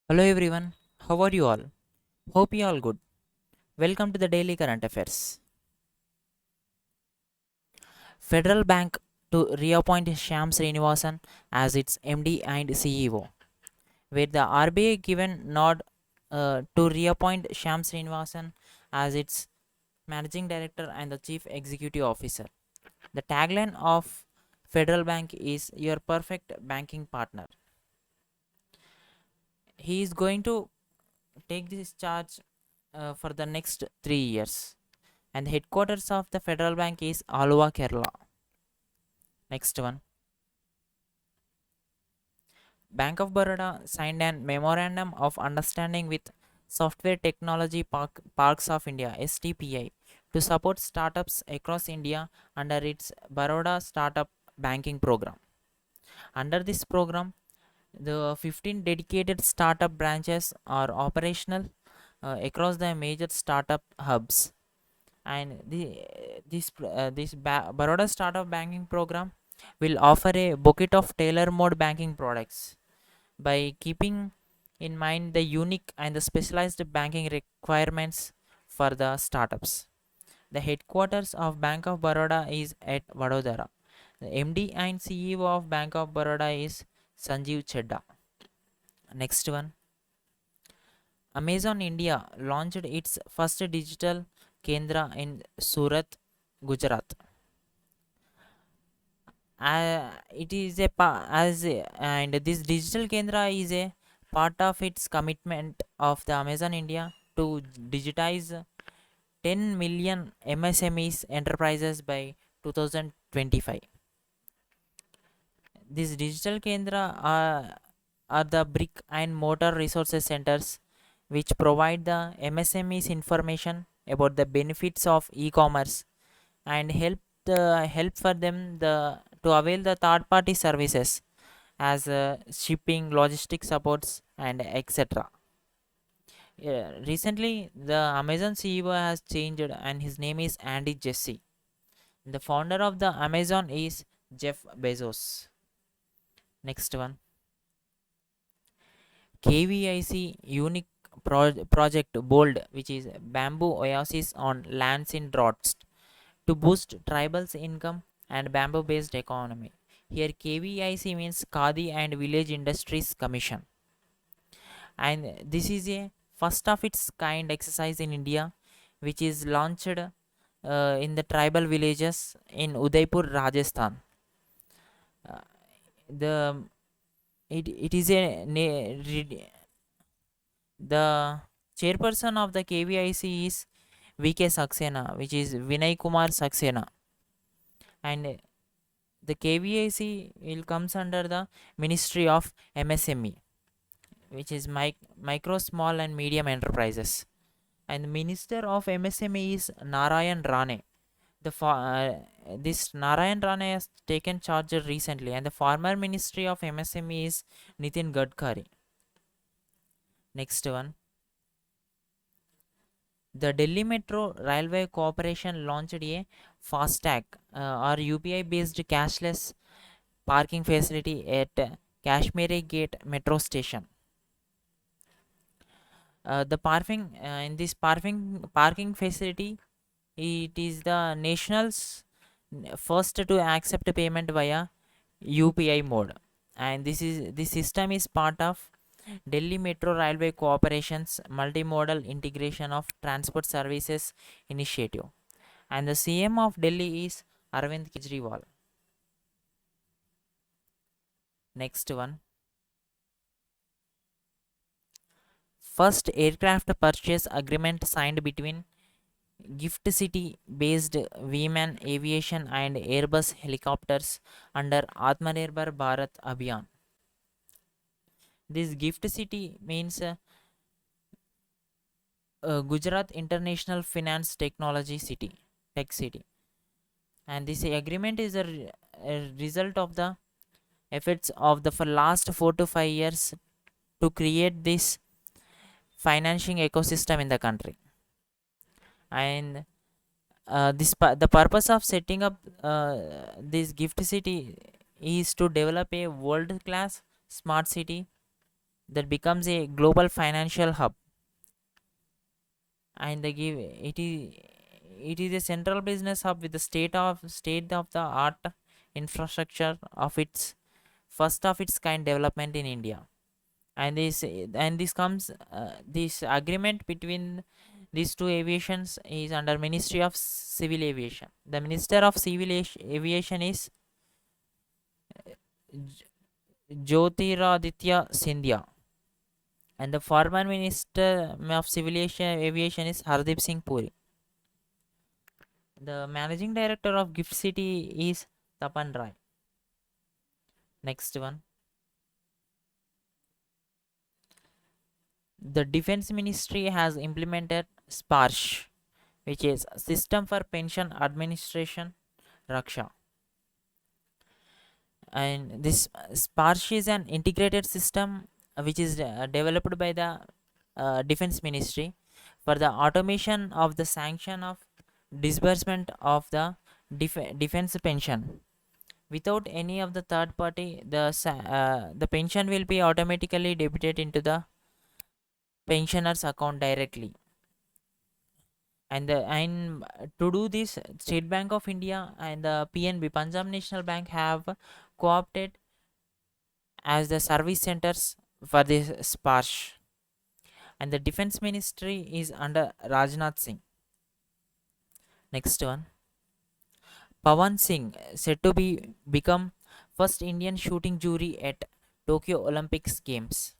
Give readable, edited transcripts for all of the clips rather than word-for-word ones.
Hello everyone, how are you all? Hope you all good. Welcome to the Daily Current Affairs. Federal Bank to reappoint Shyam Srinivasan as its MD and CEO, where the RBI given nod to reappoint Shyam Srinivasan as its Managing Director and the Chief Executive Officer. The tagline of Federal Bank is your perfect banking partner. He is going to take this charge for the next 3 years. And the headquarters of the Federal Bank is Alua, Kerala. Next one. Bank of Baroda signed an memorandum of understanding with Software Technology Parks of India (STPI) to support startups across India under its Baroda Startup Banking Program. Under this program, the 15 dedicated startup branches are operational across the major startup hubs. And Baroda Startup Banking Program will offer a bucket of tailor-made banking products by keeping in mind the unique and the specialized banking requirements for the startups. The headquarters of Bank of Baroda is at Vadodara. The MD and CEO of Bank of Baroda is Sanjeev Chedda. Next one. Amazon India launched its first digital Kendra in Surat, Gujarat. It is a and this digital Kendra is a part of its commitment of the Amazon India to digitize 10 million MSMEs enterprises by 2025. These digital Kendra are the brick and mortar resources centers which provide the MSMEs information about the benefits of e-commerce and help for them to avail the third party services as shipping, logistic supports, and etc. Recently, the Amazon CEO has changed and his name is Andy Jassy. The founder of the Amazon is Jeff Bezos. Next one. KVIC unique project Bold, which is bamboo oasis on lands in droughts to boost tribals' income and bamboo based economy. Here, KVIC means Khadi and Village Industries Commission. And this is a first of its kind exercise in India, which is launched in the tribal villages in Udaipur, Rajasthan. Uh, the it is the chairperson of the KVIC is VK Saxena, which is Vinay Kumar Saxena, and the KVIC will comes under the Ministry of MSME, which is micro, small, and medium enterprises. And the Minister of MSME is Narayan Rane. This Narayan Rane has taken charge recently, and the former Ministry of MSME is Nitin Gadkari. Next one. The Delhi Metro Railway Corporation launched a FASTag or UPI based cashless parking facility at Kashmiri Gate Metro Station. The parking in this parking facility, it is the national's first to accept payment via UPI mode, and this system is part of Delhi Metro Railway Corporation's multimodal integration of transport services initiative, and the CM of Delhi is Arvind Kejriwal. Next one. First aircraft purchase agreement signed between Gift City based Viman Aviation and Airbus Helicopters under Atmanirbhar Bharat Abhiyan. This Gift City means Gujarat International Finance Technology City, Tech City. And this agreement is a result of the efforts of the for last 4 to 5 years to create this financing ecosystem in the country. And the purpose of setting up this gift city is to develop a world class smart city that becomes a global financial hub, and they give it is a central business hub with the state of the art infrastructure of its first of its kind development in India. And this comes this agreement between these two aviations is under Ministry of Civil Aviation. The Minister of Civil Aviation is J- Jyotiraditya Scindia, and the former Minister of Civil Aviation is Hardeep Singh Puri. The managing director of Gift City is Tapan Rai. Next one. The Defense Ministry has implemented SPARSH, which is System for Pension Administration Raksha. And this SPARSH is an integrated system which is developed by the Defense Ministry for the automation of the sanction of disbursement of the defense pension. Without any of the third party, the pension will be automatically debited into the pensioner's account directly. And to do this, State Bank of India and the PNB, Punjab National Bank, have co-opted as the service centers for this SPARSH. And the Defense Ministry is under Rajnath Singh. Next one. Pawan Singh said to be become first Indian shooting jury at Tokyo Olympics Games.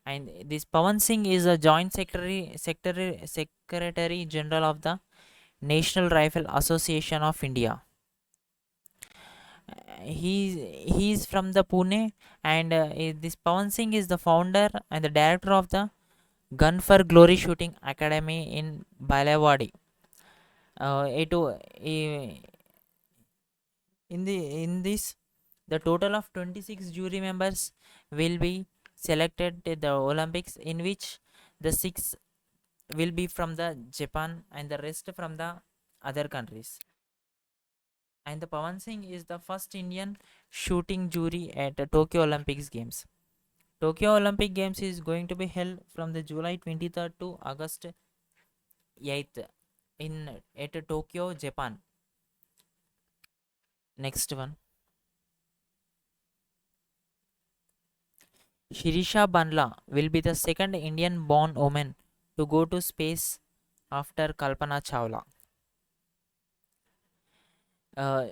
And this Pawan Singh is a joint secretary general of the National Rifle Association of India. He's from the Pune, and this Pawan Singh is the founder and the director of the Gun for Glory Shooting Academy in Balewadi. It in this the total of 26 jury members will be selected at the Olympics, in which the six will be from the Japan and the rest from the other countries. And the Pawan Singh is the first Indian shooting jury at the Tokyo Olympics Games. Tokyo Olympic Games is going to be held from the July 23rd to August 8th in at Tokyo, Japan. Next one. Shirisha Banla will be the second Indian born woman to go to space after Kalpana Chawla. Uh,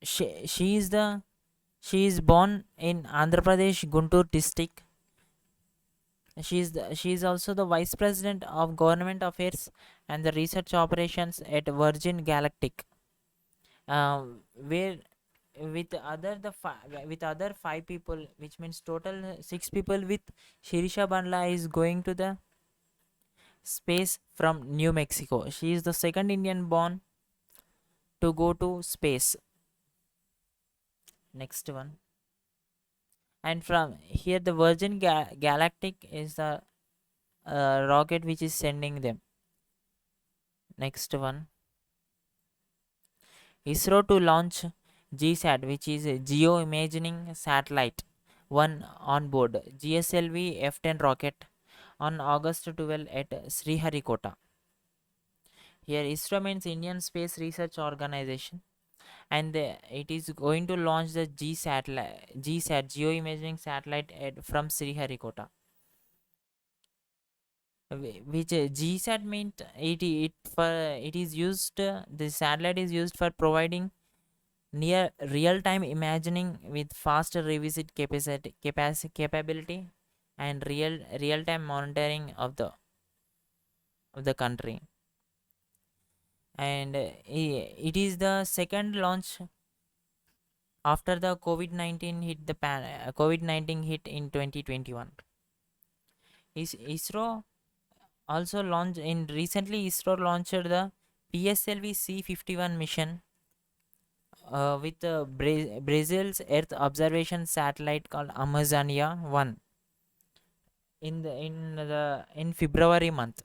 she is the she is born in Andhra Pradesh, Guntur district. She is also the vice president of government affairs and the research operations at Virgin Galactic, where with other five people, which means total six people with Shirisha Banla is going to the space from New Mexico. She is the second Indian born to go to space. Next one. And from here, the Virgin Galactic is the rocket which is sending them. Next one. ISRO to launch GSAT, which is a Geo Imaging Satellite, one on board GSLV F-10 rocket on August 12 at Sriharikota. Here, ISRO means Indian Space Research Organization, and it is going to launch the GSAT Geo Imaging Satellite from Sriharikota. Which GSAT meant it is used. The satellite is used for providing near real-time imagining with fast revisit capability and real-time monitoring of the country. And it is the second launch after the COVID-19 hit COVID-19 hit in 2021. ISRO also launched in recently. ISRO launched the PSLV C-51 mission with Brazil's Earth observation satellite called Amazonia 1 in February month.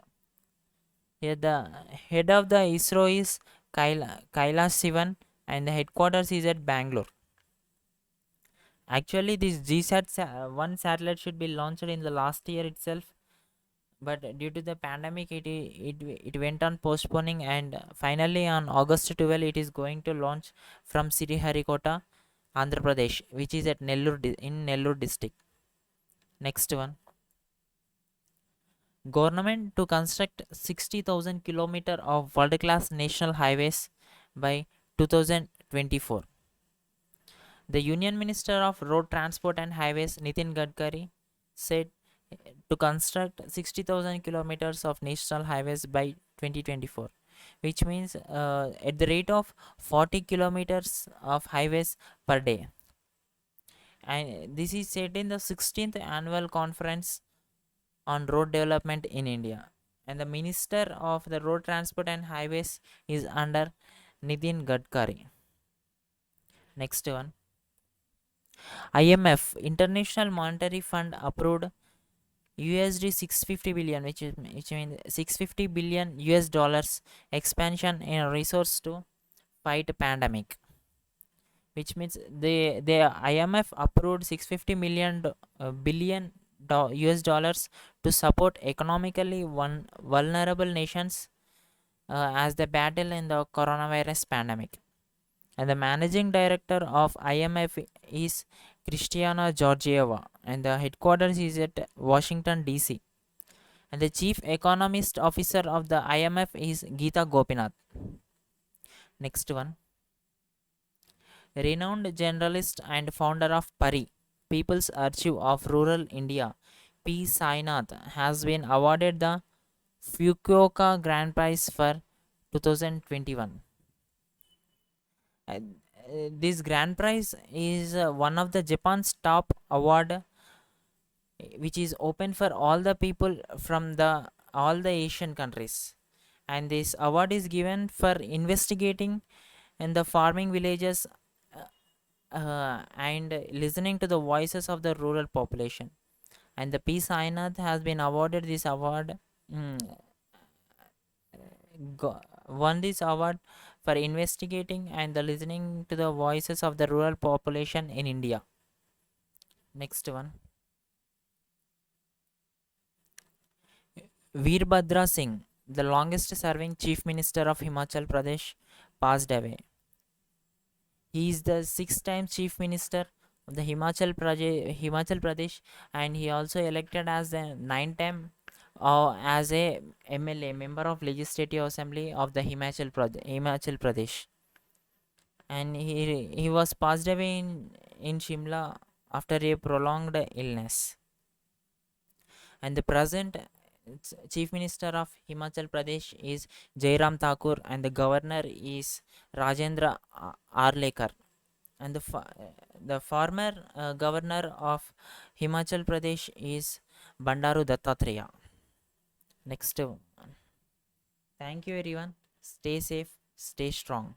Here the head of the ISRO is Kailash Sivan, and the headquarters is at Bangalore. Actually, this GSAT one satellite should be launched in the last year itself, but due to the pandemic, it went on postponing, and finally on August 12, it is going to launch from Sriharikota, Andhra Pradesh, which is at in Nellore district. Next one, government to construct 60,000 kilometer of world class national highways by 2024. The Union Minister of Road Transport and Highways, Nitin Gadkari, said to construct 60,000 kilometers of national highways by 2024, which means at the rate of 40 kilometers of highways per day. And this is said in the 16th annual conference on road development in India. And the Minister of the Road Transport and Highways is under Nitin Gadkari. Next one, IMF, International Monetary Fund, approved USD 650 billion, which means 650 billion US dollars expansion in resource to fight pandemic, which means the IMF approved 650 billion US dollars to support economically vulnerable nations as they battle in the coronavirus pandemic. And the managing director of IMF is Christiana Georgieva, and the headquarters is at Washington DC. And the chief economist officer of the IMF is Geeta Gopinath. Next one, renowned journalist and founder of PARI, People's Archive of Rural India, P. Sainath, has been awarded the Fukuoka Grand Prize for 2021. This grand prize is one of the Japan's top award, which is open for all the people from the all the Asian countries. And this award is given for investigating in the farming villages and listening to the voices of the rural population. And the P. Sainath has been awarded this award, mm, won this award for investigating and the listening to the voices of the rural population in India. Next one, Veerbhadra Singh, the longest serving Chief Minister of Himachal Pradesh, passed away. He is the sixth time Chief Minister of the Himachal Pradesh, and he also elected as the ninth time as a MLA, member of Legislative Assembly of the Himachal Pradesh. And he was passed away in Shimla after a prolonged illness. And the present Chief Minister of Himachal Pradesh is Jairam Thakur, and the governor is Rajendra Arlekar. And the former governor of Himachal Pradesh is Bandaru Dattatreya. Next one. Thank you everyone. Stay safe, stay strong.